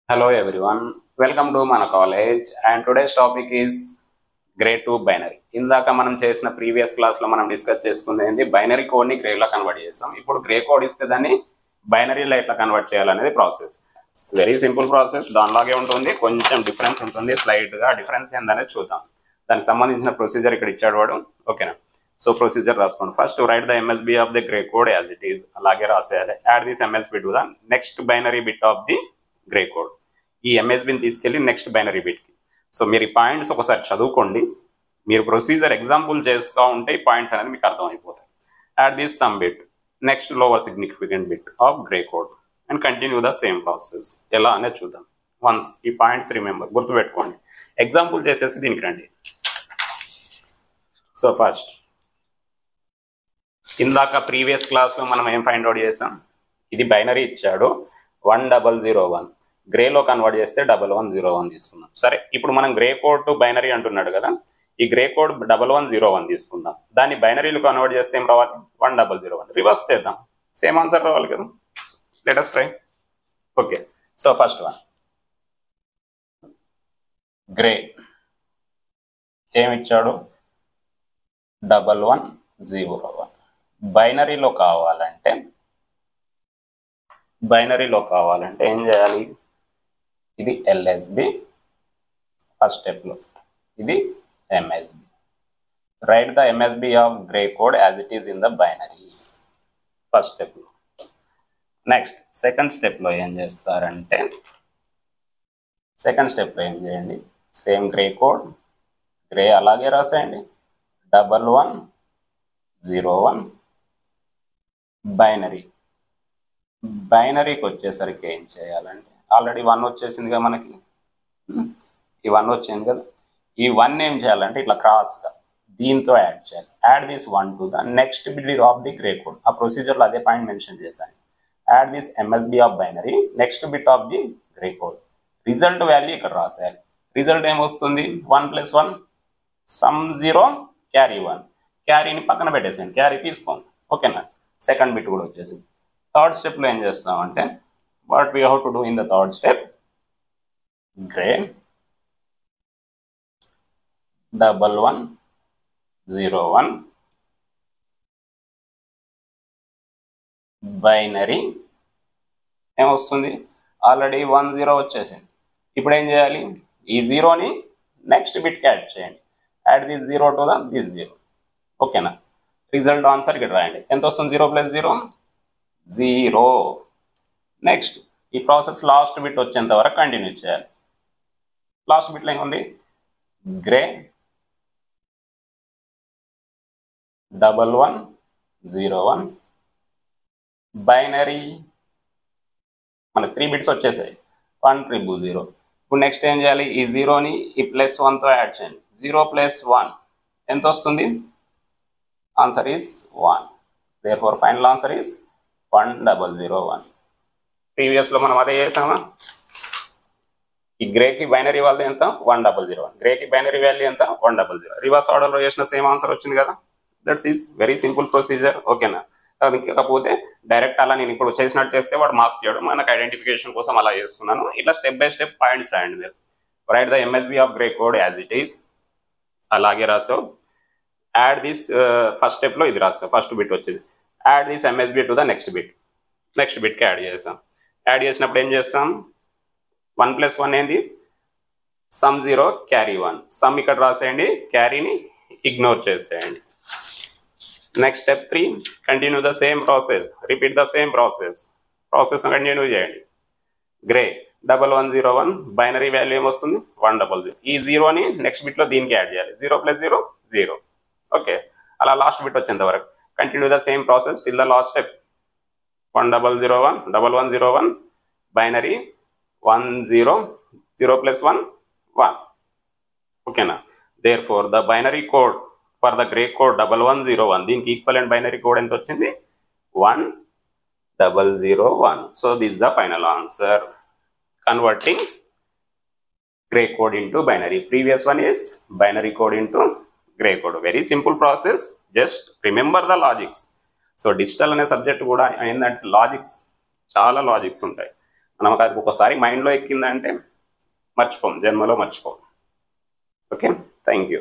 Hello everyone, welcome to మన college and today's topic is grey to binary. ఇందాక మనం చేసిన ప్రీవియస్ క్లాస్లో మనం డిస్కస్ చేసుకునేది బైనరీ కోడ్ని గ్రేలో కన్వర్ట్ చేస్తాం. ఇప్పుడు గ్రే కోడ్ ఇస్తే దాన్ని బైనరీలో ఎట్లా కన్వర్ట్ చేయాలనేది ప్రాసెస్. వెరీ సింపుల్ ప్రాసెస్, దానిలాగే ఉంటుంది, కొంచెం డిఫరెన్స్ ఉంటుంది స్లైడ్గా. డిఫరెన్స్ ఏందనేది చూద్దాం. దానికి సంబంధించిన ప్రొసీజర్ ఇక్కడ ఇచ్చాడు వాడు. ఓకేనా? సో ప్రొసీజర్ రాసుకోండి. First write the MSB of the gray code as it is, అలాగే రాసేయాలి. Add this MSB to the next binary bit of the gray code. ఈ ఎంఎస్బిని తీసుకెళ్ళి నెక్స్ట్ బైనరీ బిట్కి. సో మీరు ఈ పాయింట్స్ ఒకసారి చదువుకోండి. మీరు ప్రొసీజర్ ఎగ్జాంపుల్ చేస్తూ ఉంటే ఈ పాయింట్స్ అనేది మీకు అర్థమైపోతాయి. Add this sum bit next lower significant bit of gray code and continue the same process. ఎలా అనేది చూద్దాం. వన్స్ ఈ పాయింట్స్ రిమెంబర్, గుర్తుపెట్టుకోండి. ఎగ్జాంపుల్ చేసేసి దీనికి రండి. సో ఫస్ట్ ఇందాక ప్రీవియస్ క్లాస్లో మనం ఏం ఫైండ్ అవుట్ చేసాం? ఇది బైనరీ ఇచ్చాడు 1001, గ్రేలో కన్వర్ట్ చేస్తే 1101 తీసుకుందాం. సరే, ఇప్పుడు మనం గ్రే కోడ్ టు బైనరీ అంటున్నాడు కదా, ఈ గ్రే కోడ్ 1101 తీసుకుందాం. దాన్ని బైనరీలో కన్వర్ట్ చేస్తే ఏం రావాలి? 1001. రివర్స్ చేద్దాం, సేమ్ ఆన్సర్ రావాలి కదా. Let us try. Okay, so first one gray ఏమిచ్చాడు? 1101. బైనరీలో కావాలంటే ఏం చేయాలి? ఇది ఎల్ఎస్బి ఫస్ట్ స్టెప్లో, ఇది MSB. Write the MSB of gray code as it is in the binary first స్టెప్లో. నెక్స్ట్ సెకండ్ స్టెప్లో ఏం చేస్తారంటే, సెకండ్ స్టెప్లో ఏం చేయండి? సేమ్ గ్రే కోడ్, గ్రే అలాగే రాసేయండి. 1101 బైనరీకి వచ్చేసరికి ఏం చేయాలంటే, ఆల్రెడీ 1 వచ్చేసిందిగా మనకి, ఈ 1 వచ్చింది కదా, ఈ 1 ఏం చేయాలంటే ఇట్లా క్రాస్గా దీంతో యాడ్ చేయాలి. Add this 1 to the next bit of the gray code. ఆ ప్రొసీజర్లో అదే పాయింట్ మెన్షన్ చేశాను. Add this MSB of binary next bit of the gray code. Result value ఇక్కడ రాసేయాలి. రిజల్ట్ ఏమొస్తుంది? 1 + 1 సమ్ 0 క్యారీ 1. క్యారీని పక్కన పెట్టేసేయండి, క్యారీ తీసుకోండి. ఓకేనా? సెకండ్ బిట్ కూడా వచ్చేసింది. థర్డ్ స్టెప్లో ఏం చేస్తామంటే, what we have to do in the third step, grey 1101 binary ఏమొస్తుంది? ఆల్రెడీ 10 వచ్చేసింది. ఇప్పుడు ఏం చేయాలి? ఈ 0ని నెక్స్ట్ బిట్కి యాడ్ చేయండి. Add this 0 to this 0. ఓకేనా? రిజల్ట్ ఆన్సర్ ఇక్కడ రాయండి. ఎంత వస్తుంది? 0 + 0 0. నెక్స్ట్ ఈ ప్రాసెస్ లాస్ట్ బిట్ వచ్చేంత వరకు కంటిన్యూ చేయాలి. లాస్ట్ బిట్లో ఏముంది? Grey 1101 binary. మనకు 3 బిట్స్ వచ్చేసాయి, 1000. ఇప్పుడు నెక్స్ట్ ఏం చేయాలి? ఈ 0ని ఈ +1తో యాడ్ చేయండి. 0 + 1 ఎంత వస్తుంది? Answer is 1. Therefore final answer is 1001. ప్రీవియస్లో మనం అదే చేసామా? ఈ గ్రేకి బైనరీ వాల్యూ ఎంత? 1001. గ్రేకి బైనరీ వాల్యూ ఎంత? 1000. రివర్స్ ఆర్డర్లో చేసిన సేమ్ ఆన్సర్ వచ్చింది కదా. That's is very simple procedure. ఓకేనా? కాకపోతే డైరెక్ట్ అలా నేను ఇప్పుడు చేసినట్టు చేస్తే వాడు మార్క్స్ చేయడం, మనకు ఐడెంటిఫికేషన్ కోసం అలా చేస్తున్నాను. ఇట్లా స్టెప్ బై స్టెప్ పాయింట్స్ రాయండి మీరు. Write the MSB of gray code as it is, అలాగే రాసావు. యాడ్ దిస్ ఫస్ట్ స్టెప్లో ఇది రాస్తావు, ఫస్ట్ బిట్ వచ్చింది. Add this MSB to the next బిట్కి యాడ్ చేస్తాం. యాడ్ చేసినప్పుడు ఏం చేస్తాం? 1 + 1 ఏంది? Some 0 carry 1. సమ్ ఇక్కడ రాసేయండి, క్యారీని ఇగ్నోర్ చేసేయండి. Next step 3, continue the same process, repeat the same process continue చేయండి. గ్రే 1101 బైనరీ వాల్యూ ఏమొస్తుంది? 100. ఈ 0ని నెక్స్ట్ బిట్లో దీనికి యాడ్ చేయాలి. 0 + 0 0. ఓకే, అలా లాస్ట్ బిట్ వచ్చేంత వరకు continue the same process till the last step. 1101 binary 10 0 + 1 1. ఓకేనా? Therefore the binary code for the gray code 1101, దీనికి ఈక్వలెంట్ బైనరీ కోడ్ ఎంత వచ్చింది? 1001. So this the final answer, converting grey code into binary. Previous one is binary code into grey code. Very simple process, just remember the logics. So digital అనే subject కూడా ఏంటంటే logics, చాలా logics ఉంటాయి. మనకు అది ఒకసారి మైండ్లో ఎక్కిందంటే మర్చిపోం, జన్మలో మర్చిపోం. Okay, thank you.